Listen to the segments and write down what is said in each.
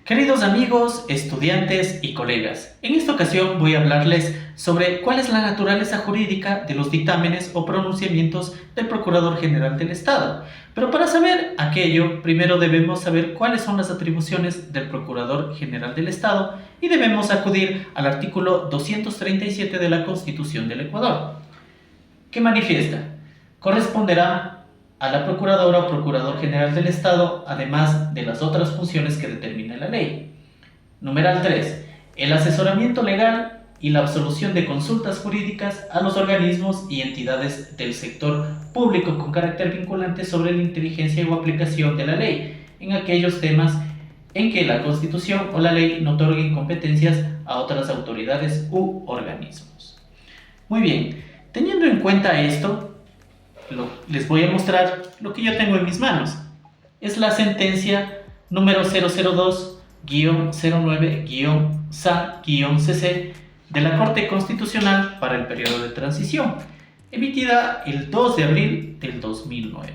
Queridos amigos, estudiantes y colegas, en esta ocasión voy a hablarles sobre cuál es la naturaleza jurídica de los dictámenes o pronunciamientos del Procurador General del Estado. Pero para saber aquello, primero debemos saber cuáles son las atribuciones del Procurador General del Estado y debemos acudir al artículo 237 de la Constitución del Ecuador, que manifiesta: corresponderá a la Procuradora o Procurador General del Estado, además de las otras funciones que determina la ley. Numeral 3. El asesoramiento legal y la absolución de consultas jurídicas a los organismos y entidades del sector público con carácter vinculante sobre la inteligencia o aplicación de la ley en aquellos temas en que la Constitución o la ley no otorguen competencias a otras autoridades u organismos. Muy bien, teniendo en cuenta esto, les voy a mostrar lo que yo tengo en mis manos. Es la sentencia número 002-09-SA-CC de la Corte Constitucional para el periodo de transición, emitida el 2 de abril del 2009.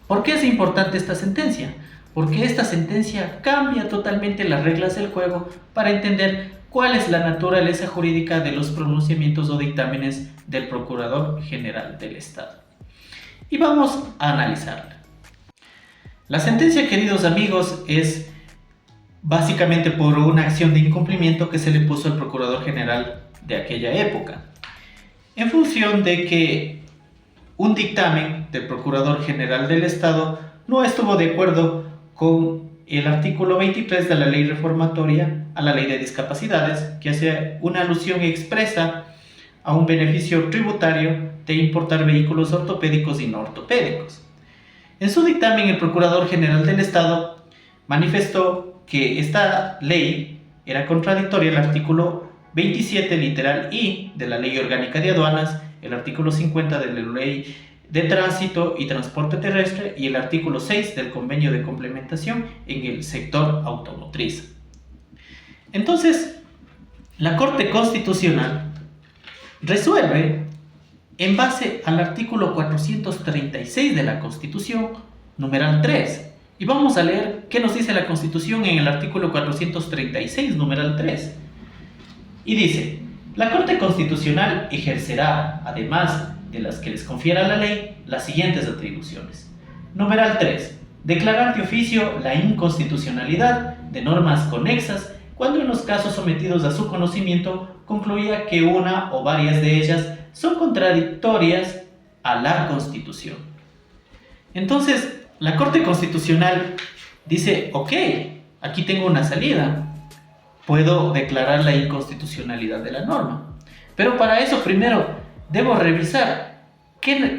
¿Por qué es importante esta sentencia? Porque esta sentencia cambia totalmente las reglas del juego para entender cuál es la naturaleza jurídica de los pronunciamientos o dictámenes del Procurador General del Estado. Y vamos a analizarla. La sentencia, queridos amigos, es básicamente por una acción de incumplimiento que se le puso al Procurador General de aquella época, en función de que un dictamen del Procurador General del Estado no estuvo de acuerdo con el artículo 23 de la Ley Reformatoria a la Ley de Discapacidades, que hace una alusión expresa a un beneficio tributario de importar vehículos ortopédicos y no ortopédicos. En su dictamen, el Procurador General del Estado manifestó que esta ley era contradictoria al artículo 27 literal I de la Ley Orgánica de Aduanas, el artículo 50 de la Ley de Tránsito y Transporte Terrestre y el artículo 6 del Convenio de Complementación en el sector automotriz. Entonces, la Corte Constitucional resuelve en base al artículo 436 de la Constitución, numeral 3. Y vamos a leer qué nos dice la Constitución en el artículo 436, numeral 3. Y dice: la Corte Constitucional ejercerá, además de las que les confiera la ley, las siguientes atribuciones. Numeral 3. Declarar de oficio la inconstitucionalidad de normas conexas cuando en los casos sometidos a su conocimiento concluía que una o varias de ellas son contradictorias a la Constitución. Entonces, la Corte Constitucional dice: ok, aquí tengo una salida, puedo declarar la inconstitucionalidad de la norma, pero para eso primero debo revisar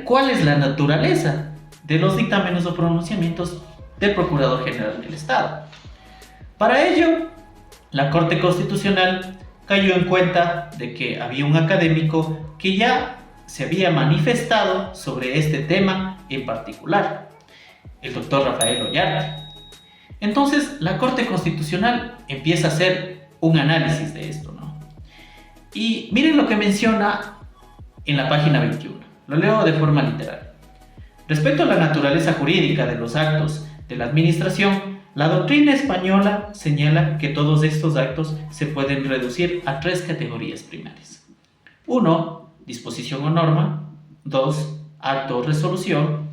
cuál es la naturaleza de los dictámenes o pronunciamientos del Procurador General del Estado. Para ello, la Corte Constitucional cayó en cuenta de que había un académico que ya se había manifestado sobre este tema en particular, el doctor Rafael Ollarte. Entonces, la Corte Constitucional empieza a hacer un análisis de esto, ¿no? Y miren lo que menciona en la página 21. Lo leo de forma literal. Respecto a la naturaleza jurídica de los actos de la administración, la doctrina española señala que todos estos actos se pueden reducir a 3 categorías primarias. 1. Disposición o norma. 2. Acto o resolución.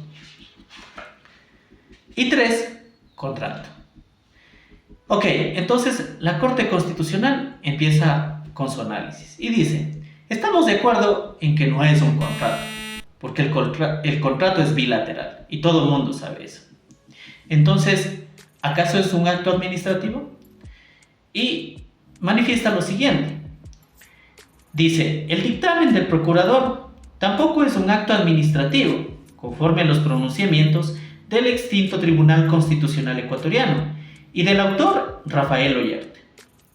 Y 3. Contrato. Ok, entonces la Corte Constitucional empieza con su análisis y dice: estamos de acuerdo en que no es un contrato, porque el contrato es bilateral y todo el mundo sabe eso. Entonces, ¿acaso es un acto administrativo? Y manifiesta lo siguiente. Dice: el dictamen del procurador tampoco es un acto administrativo, conforme a los pronunciamientos del extinto Tribunal Constitucional Ecuatoriano y del autor Rafael Ollarte.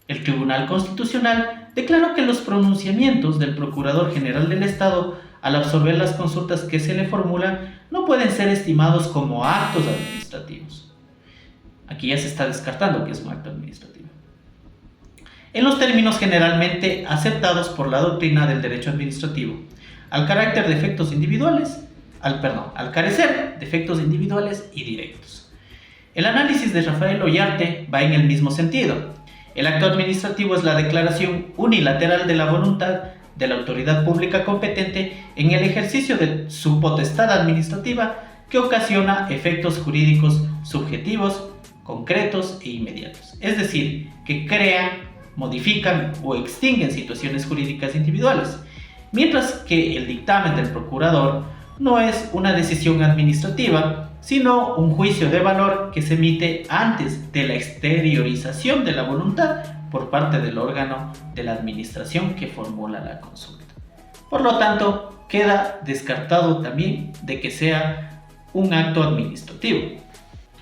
El Tribunal Constitucional declaró que los pronunciamientos del Procurador General del Estado, al absorber las consultas que se le formulan, no pueden ser estimados como actos administrativos. Aquí ya se está descartando que es un acto administrativo. En los términos generalmente aceptados por la doctrina del derecho administrativo, al carecer de efectos individuales y directos. El análisis de Rafael Ollarte va en el mismo sentido. El acto administrativo es la declaración unilateral de la voluntad de la autoridad pública competente en el ejercicio de su potestad administrativa que ocasiona efectos jurídicos subjetivos, concretos e inmediatos. Es decir, que crean, modifican o extinguen situaciones jurídicas individuales, mientras que el dictamen del procurador no es una decisión administrativa, sino un juicio de valor que se emite antes de la exteriorización de la voluntad por parte del órgano de la administración que formula la consulta. Por lo tanto, queda descartado también de que sea un acto administrativo.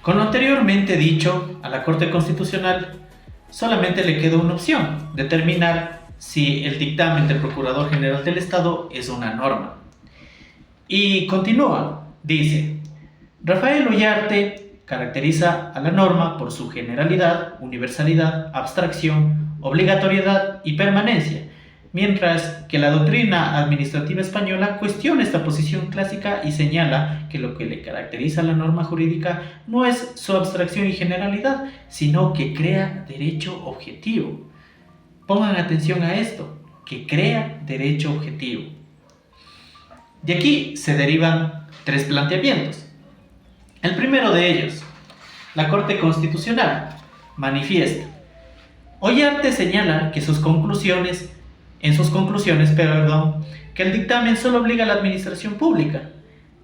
Con lo anteriormente dicho, a la Corte Constitucional solamente le queda una opción: determinar si el dictamen del Procurador General del Estado es una norma. Y continúa, dice: Rafael Ollarte caracteriza a la norma por su generalidad, universalidad, abstracción, obligatoriedad y permanencia, mientras que la doctrina administrativa española cuestiona esta posición clásica y señala que lo que le caracteriza a la norma jurídica no es su abstracción y generalidad, sino que crea derecho objetivo. Pongan atención a esto, que crea derecho objetivo. De aquí se derivan tres planteamientos. El primero de ellos, la Corte Constitucional manifiesta: Ollarte señala que en sus conclusiones, que el dictamen solo obliga a la administración pública,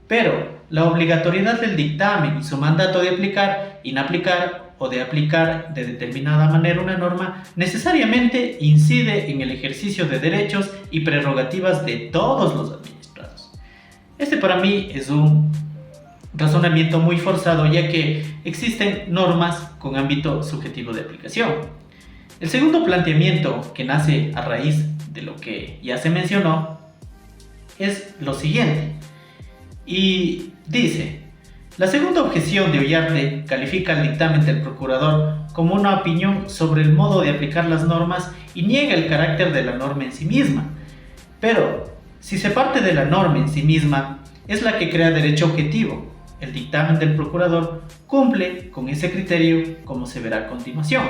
pero la obligatoriedad del dictamen y su mandato de aplicar, inaplicar o de aplicar de determinada manera una norma necesariamente incide en el ejercicio de derechos y prerrogativas de todos los administrados. Este para mí es un razonamiento muy forzado, ya que existen normas con ámbito subjetivo de aplicación. El segundo planteamiento, que nace a raíz de lo que ya se mencionó, es lo siguiente, y dice: la segunda objeción de Ollarte califica el dictamen del procurador como una opinión sobre el modo de aplicar las normas y niega el carácter de la norma en sí misma. Pero, si se parte de la norma en sí misma, es la que crea derecho objetivo. El dictamen del procurador cumple con ese criterio, como se verá a continuación.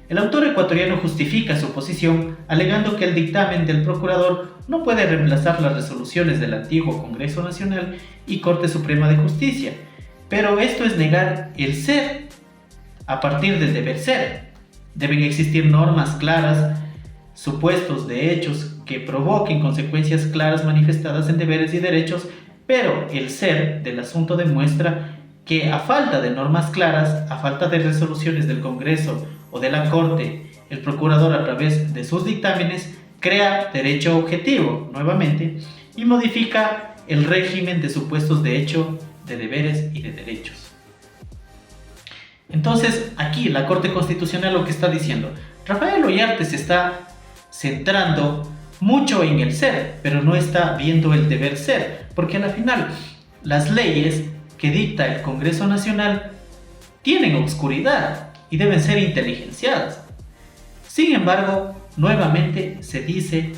El autor ecuatoriano justifica su posición alegando que el dictamen del procurador no puede reemplazar las resoluciones del antiguo Congreso Nacional y Corte Suprema de Justicia, pero esto es negar el ser a partir del deber ser. Deben existir normas claras, supuestos de hechos que provoquen consecuencias claras manifestadas en deberes y derechos, pero el ser del asunto demuestra que a falta de normas claras, a falta de resoluciones del Congreso o de la Corte, el procurador a través de sus dictámenes crea derecho objetivo, nuevamente, y modifica el régimen de supuestos de hecho, de deberes y de derechos. Entonces, aquí la Corte Constitucional lo que está diciendo: Rafael Ollarte se está centrando mucho en el ser, pero no está viendo el deber ser, porque al final las leyes que dicta el Congreso Nacional tienen obscuridad y deben ser inteligenciadas. Sin embargo, nuevamente se dice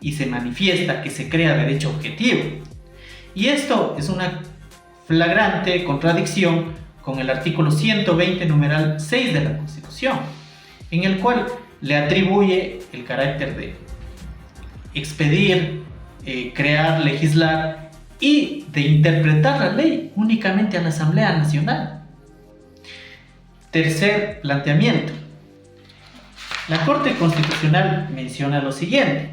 y se manifiesta que se crea derecho objetivo. Y esto es una flagrante contradicción con el artículo 120, numeral 6 de la Constitución, en el cual le atribuye el carácter de expedir, crear, legislar y de interpretar la ley únicamente a la Asamblea Nacional. Tercer planteamiento. La Corte Constitucional menciona lo siguiente: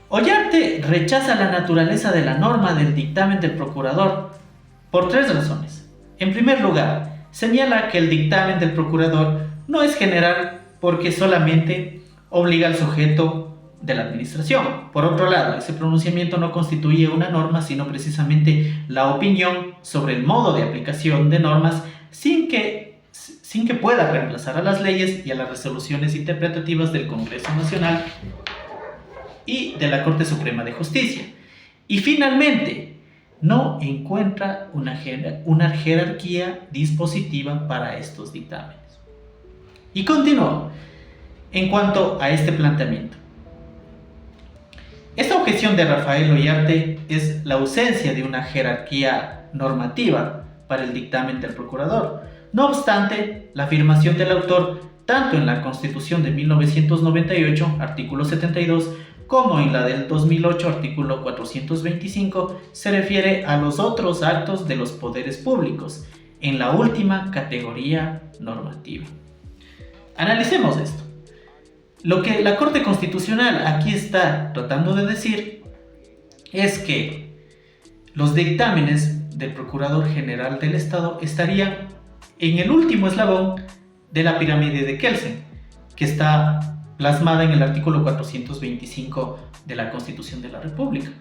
Ollarte rechaza la naturaleza de la norma del dictamen del procurador por tres razones. En primer lugar, señala que el dictamen del procurador no es general porque solamente obliga al sujeto de la administración. Por otro lado, ese pronunciamiento no constituye una norma, sino precisamente la opinión sobre el modo de aplicación de normas sin que pueda reemplazar a las leyes y a las resoluciones interpretativas del Congreso Nacional y de la Corte Suprema de Justicia. Y finalmente, no encuentra una jerarquía dispositiva para estos dictámenes. Y continúa en cuanto a este planteamiento. Esta objeción de Rafael Ollarte es la ausencia de una jerarquía normativa para el dictamen del procurador. No obstante, la afirmación del autor, tanto en la Constitución de 1998, artículo 72, como en la del 2008, artículo 425, se refiere a los otros actos de los poderes públicos, en la última categoría normativa. Analicemos esto. Lo que la Corte Constitucional aquí está tratando de decir es que los dictámenes del Procurador General del Estado estarían en el último eslabón de la pirámide de Kelsen, que está plasmada en el artículo 425 de la Constitución de la República.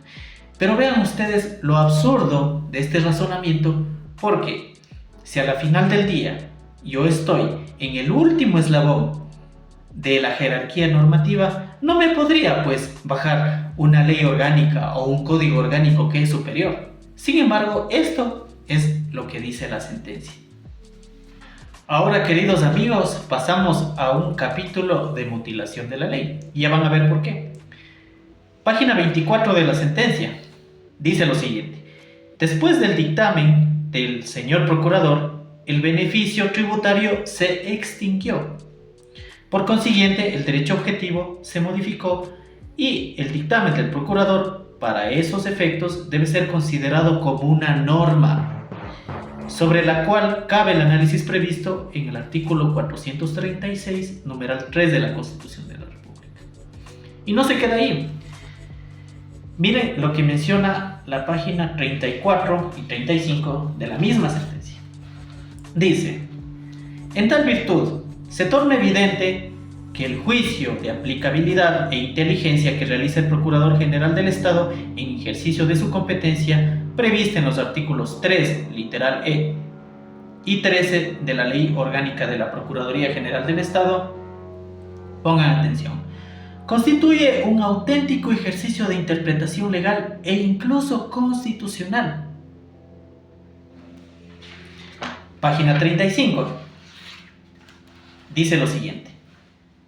Pero vean ustedes lo absurdo de este razonamiento, porque si a la final del día yo estoy en el último eslabón de la jerarquía normativa, no me podría pues bajar una ley orgánica o un código orgánico que es superior. Sin embargo, esto es lo que dice la sentencia. Ahora, queridos amigos, pasamos a un capítulo de mutilación de la ley. Y ya van a ver por qué. Página 24 de la sentencia dice lo siguiente: después del dictamen del señor procurador, el beneficio tributario se extinguió. Por consiguiente, el derecho objetivo se modificó y el dictamen del procurador, para esos efectos, debe ser considerado como una norma sobre la cual cabe el análisis previsto en el artículo 436, numeral 3 de la Constitución de la República. Y no se queda ahí. Miren lo que menciona la página 34 y 35 de la misma sentencia. Dice: en tal virtud, se torna evidente que el juicio de aplicabilidad e inteligencia que realiza el Procurador General del Estado en ejercicio de su competencia prevista en los artículos 3, literal E, y 13 de la Ley Orgánica de la Procuraduría General del Estado, pongan atención, constituye un auténtico ejercicio de interpretación legal e incluso constitucional. Página 35. Dice lo siguiente: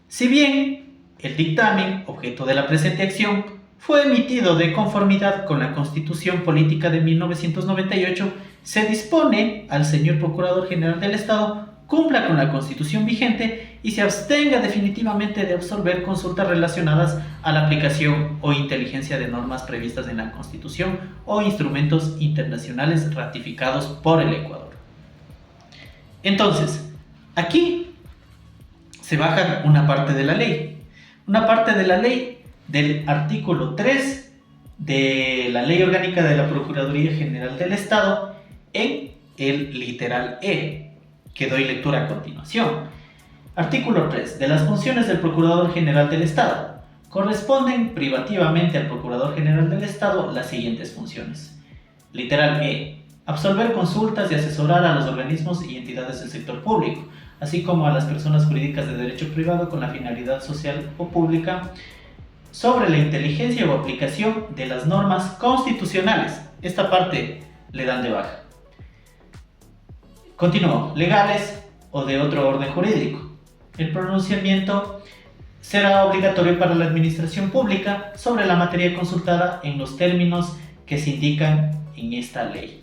si bien el dictamen objeto de la presente acción fue emitido de conformidad con la Constitución Política de 1998, se dispone al señor Procurador General del Estado cumpla con la Constitución vigente y se abstenga definitivamente de absolver consultas relacionadas a la aplicación o inteligencia de normas previstas en la Constitución o instrumentos internacionales ratificados por el Ecuador. Entonces, aquí se baja una parte de la ley. Una parte de la ley del artículo 3 de la Ley Orgánica de la Procuraduría General del Estado en el literal E, que doy lectura a continuación. Artículo 3. De las funciones del Procurador General del Estado. Corresponden privativamente al Procurador General del Estado las siguientes funciones. Literal E. Absolver consultas y asesorar a los organismos y entidades del sector público, así como a las personas jurídicas de derecho privado con la finalidad social o pública, sobre la inteligencia o aplicación de las normas constitucionales. Esta parte le dan de baja. Continúo. Legales o de otro orden jurídico. El pronunciamiento será obligatorio para la administración pública sobre la materia consultada en los términos que se indican en esta ley.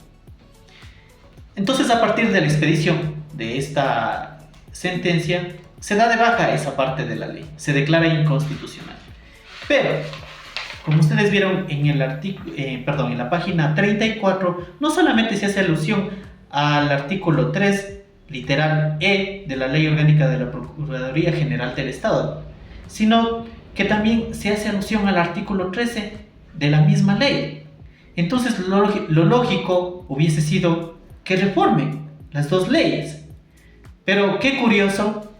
Entonces, a partir de la expedición de esta sentencia, se da de baja esa parte de la ley, se declara inconstitucional. Pero, como ustedes vieron en el en la página 34, no solamente se hace alusión al artículo 3, literal E, de la Ley Orgánica de la Procuraduría General del Estado, sino que también se hace alusión al artículo 13 de la misma ley. Entonces, lo lógico hubiese sido que reformen las dos leyes. Pero qué curioso,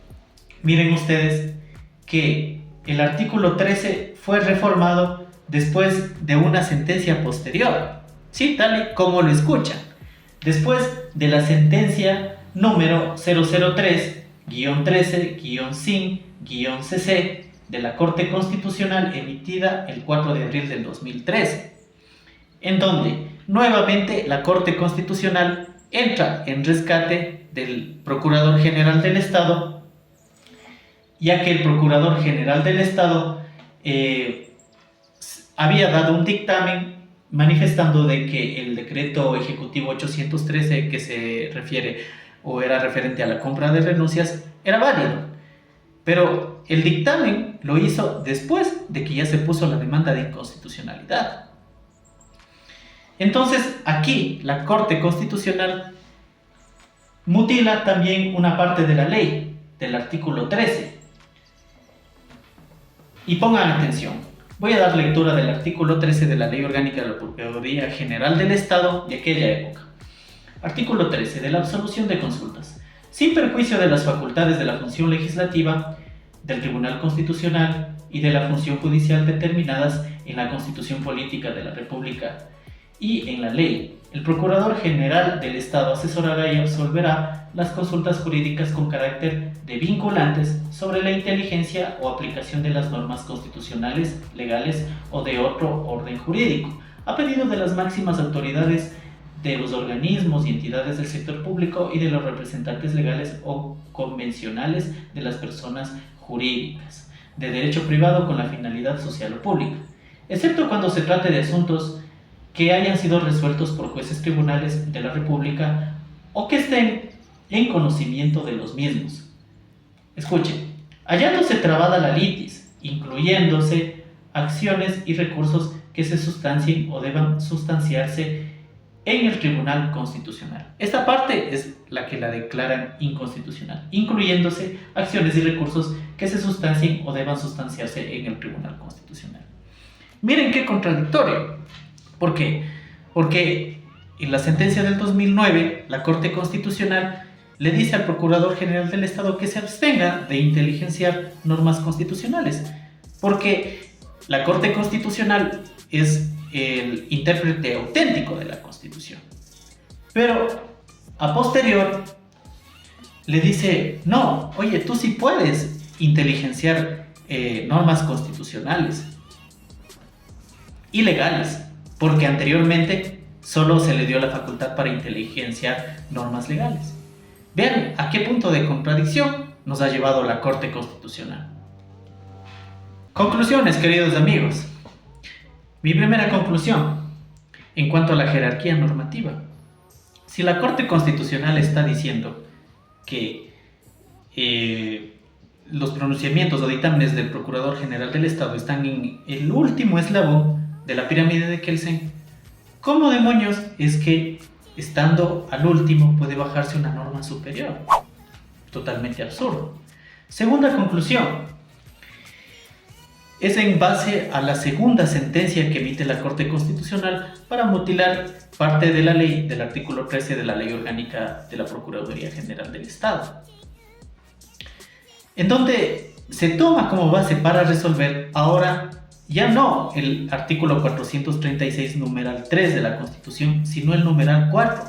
miren ustedes, que el artículo 13 fue reformado después de una sentencia posterior, ¿sí? Tal y como lo escuchan. Después de la sentencia número 003-13-CIN-CC de la Corte Constitucional emitida el 4 de abril del 2013, en donde nuevamente la Corte Constitucional entra en rescate del Procurador General del Estado, ya que el Procurador General del Estado había dado un dictamen manifestando de que el decreto ejecutivo 813, que se refiere o era referente a la compra de renuncias, era válido. Pero el dictamen lo hizo después de que ya se puso la demanda de inconstitucionalidad. Entonces, aquí la Corte Constitucional mutila también una parte de la ley, del artículo 13. Y pongan atención, voy a dar lectura del artículo 13 de la Ley Orgánica de la Procuraduría General del Estado de aquella época. Artículo 13. De la absolución de consultas. Sin perjuicio de las facultades de la función legislativa, del Tribunal Constitucional y de la función judicial determinadas en la Constitución Política de la República y en la ley, el Procurador General del Estado asesorará y absolverá las consultas jurídicas con carácter de vinculantes sobre la inteligencia o aplicación de las normas constitucionales, legales o de otro orden jurídico, a pedido de las máximas autoridades de los organismos y entidades del sector público y de los representantes legales o convencionales de las personas jurídicas de derecho privado con la finalidad social o pública, excepto cuando se trate de asuntos que hayan sido resueltos por jueces tribunales de la República o que estén en conocimiento de los mismos. Escuchen, hallándose trabada la litis, incluyéndose acciones y recursos que se sustancien o deban sustanciarse en el Tribunal Constitucional. Esta parte es la que la declaran inconstitucional, incluyéndose acciones y recursos que se sustancien o deban sustanciarse en el Tribunal Constitucional. Miren qué contradictorio. ¿Por qué? Porque en la sentencia del 2009, la Corte Constitucional le dice al Procurador General del Estado que se abstenga de inteligenciar normas constitucionales, porque la Corte Constitucional es el intérprete auténtico de la Constitución. Pero a posterior le dice, no, oye, tú sí puedes inteligenciar normas constitucionales y legales, porque anteriormente solo se le dio la facultad para inteligenciar normas legales. Vean a qué punto de contradicción nos ha llevado la Corte Constitucional. Conclusiones, queridos amigos. Mi primera conclusión, en cuanto a la jerarquía normativa. Si la Corte Constitucional está diciendo que los pronunciamientos o dictámenes del Procurador General del Estado están en el último eslabón de la pirámide de Kelsen, ¿cómo demonios es que estando al último puede bajarse una norma superior? Totalmente absurdo. Segunda conclusión, es en base a la segunda sentencia que emite la Corte Constitucional para mutilar parte de la ley del artículo 13 de la Ley Orgánica de la Procuraduría General del Estado, en donde se toma como base para resolver ahora ya no el artículo 436 numeral 3 de la Constitución, sino el numeral 4.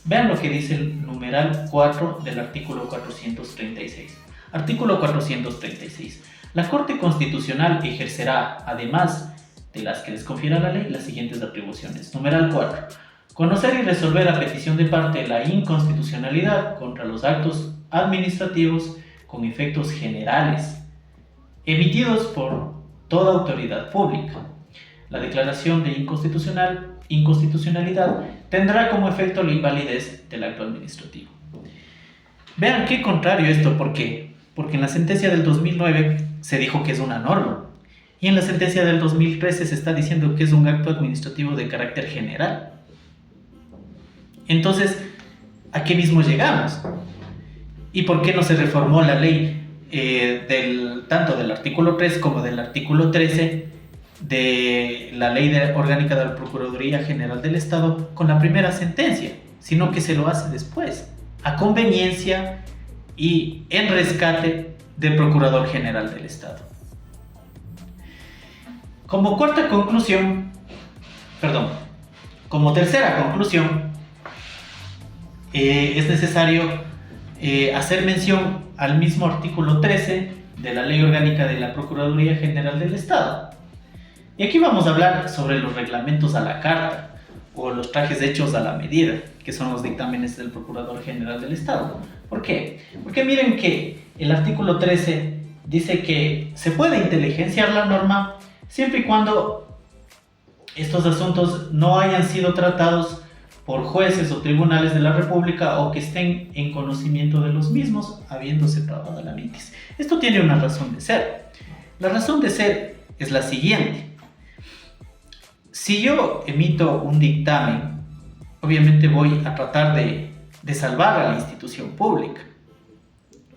Vean lo que dice el numeral 4 del artículo 436. Artículo 436. La Corte Constitucional ejercerá, además de las que les confiera la ley, las siguientes atribuciones. Numeral 4. Conocer y resolver a petición de parte la inconstitucionalidad contra los actos administrativos con efectos generales emitidos por toda autoridad pública. La declaración de inconstitucionalidad tendrá como efecto la invalidez del acto administrativo. Vean qué contrario esto, ¿por qué? Porque en la sentencia del 2009 se dijo que es una norma y en la sentencia del 2013 se está diciendo que es un acto administrativo de carácter general. Entonces, ¿a qué mismo llegamos? ¿Y por qué no se reformó la ley tanto del artículo 3 como del artículo 13 de la Ley Orgánica de la Procuraduría General del Estado con la primera sentencia, sino que se lo hace después, a conveniencia y en rescate del Procurador General del Estado? Como tercera conclusión, es necesario hacer mención al mismo artículo 13 de la Ley Orgánica de la Procuraduría General del Estado. Y aquí vamos a hablar sobre los reglamentos a la carta o los trajes hechos a la medida, que son los dictámenes del Procurador General del Estado. ¿Por qué? Porque miren que el artículo 13 dice que se puede inteligenciar la norma siempre y cuando estos asuntos no hayan sido tratados por jueces o tribunales de la República o que estén en conocimiento de los mismos, habiéndose trabada la litis. Esto tiene una razón de ser. La razón de ser es la siguiente. Si yo emito un dictamen, obviamente voy a tratar de salvar a la institución pública.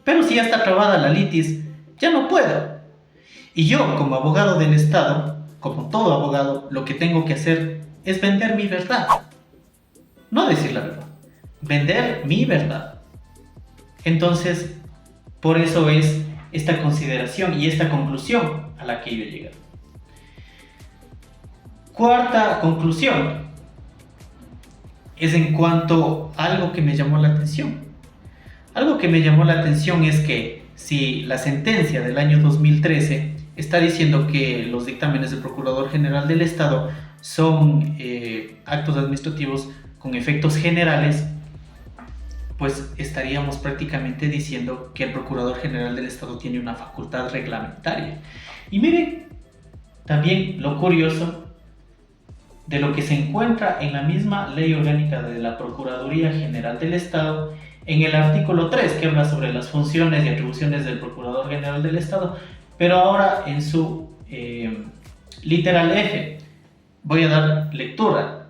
Pero si ya está trabada la litis, ya no puedo. Y yo, como abogado del Estado, como todo abogado, lo que tengo que hacer es vender mi verdad. No decir la verdad, vender mi verdad. Entonces, por eso es esta consideración y esta conclusión a la que yo he llegado. Cuarta conclusión es en cuanto a algo que me llamó la atención. Algo que me llamó la atención es que si la sentencia del año 2013 está diciendo que los dictámenes del Procurador General del Estado son actos administrativos con efectos generales, pues estaríamos prácticamente diciendo que el Procurador General del Estado tiene una facultad reglamentaria. Y miren también lo curioso de lo que se encuentra en la misma Ley Orgánica de la Procuraduría General del Estado, en el artículo 3, que habla sobre las funciones y atribuciones del Procurador General del Estado, pero ahora en su literal F. Voy a dar lectura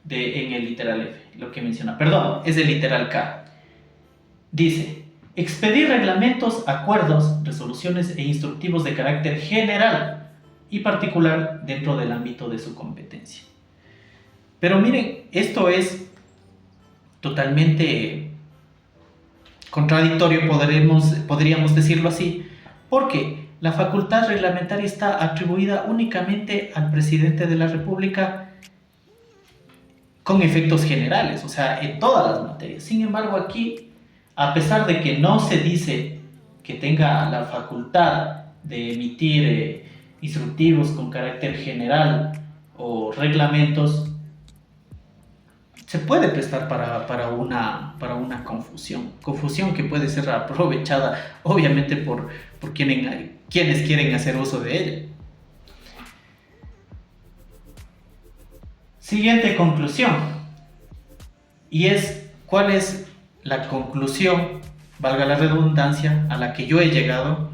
en el literal F, lo que menciona. Perdón, es el literal K. Dice: expedir reglamentos, acuerdos, resoluciones e instructivos de carácter general y particular dentro del ámbito de su competencia. Pero miren, esto es totalmente contradictorio, podríamos decirlo así, porque la facultad reglamentaria está atribuida únicamente al presidente de la República con efectos generales, o sea, en todas las materias. Sin embargo, aquí, a pesar de que no se dice que tenga la facultad de emitir instructivos con carácter general o reglamentos, se puede prestar para una confusión que puede ser aprovechada obviamente por quienes quieren hacer uso de ella. Siguiente conclusión, y es cuál es la conclusión, valga la redundancia, a la que yo he llegado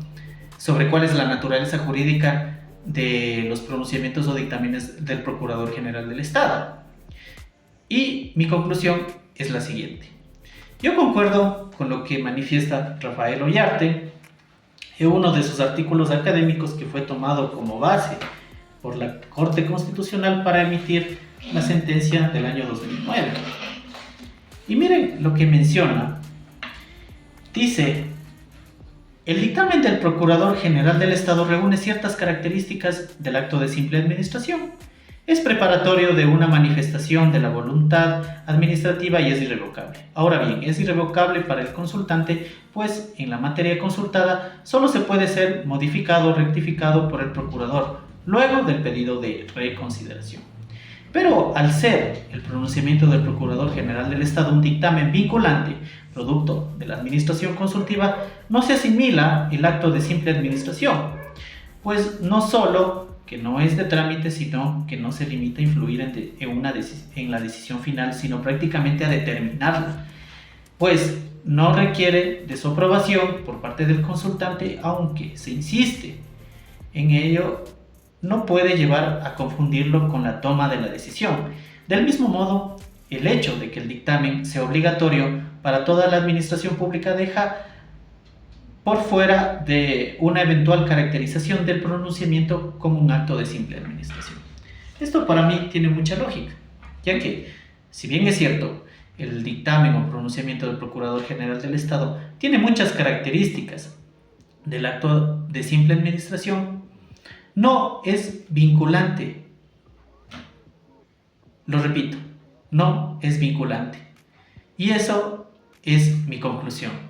sobre cuál es la naturaleza jurídica de los pronunciamientos o dictámenes del Procurador General del Estado. Y mi conclusión es la siguiente. Yo concuerdo con lo que manifiesta Rafael Ollarte en uno de sus artículos académicos que fue tomado como base por la Corte Constitucional para emitir la sentencia del año 2009. Y miren lo que menciona. Dice: el dictamen del Procurador General del Estado reúne ciertas características del acto de simple administración. Es preparatorio de una manifestación de la voluntad administrativa y es irrevocable. Ahora bien, es irrevocable para el consultante, pues en la materia consultada solo se puede ser modificado o rectificado por el procurador luego del pedido de reconsideración. Pero al ser el pronunciamiento del Procurador General del Estado un dictamen vinculante, producto de la administración consultiva, no se asimila el acto de simple administración, pues no solo que no es de trámite, sino que no se limita a influir en la decisión final, sino prácticamente a determinarla, pues no requiere de su aprobación por parte del consultante, aunque se insiste en ello, no puede llevar a confundirlo con la toma de la decisión. Del mismo modo, el hecho de que el dictamen sea obligatorio para toda la administración pública deja por fuera de una eventual caracterización del pronunciamiento como un acto de simple administración. Esto para mí tiene mucha lógica, ya que, si bien es cierto, el dictamen o pronunciamiento del Procurador General del Estado tiene muchas características del acto de simple administración, no es vinculante. Lo repito, no es vinculante. Y eso es mi conclusión.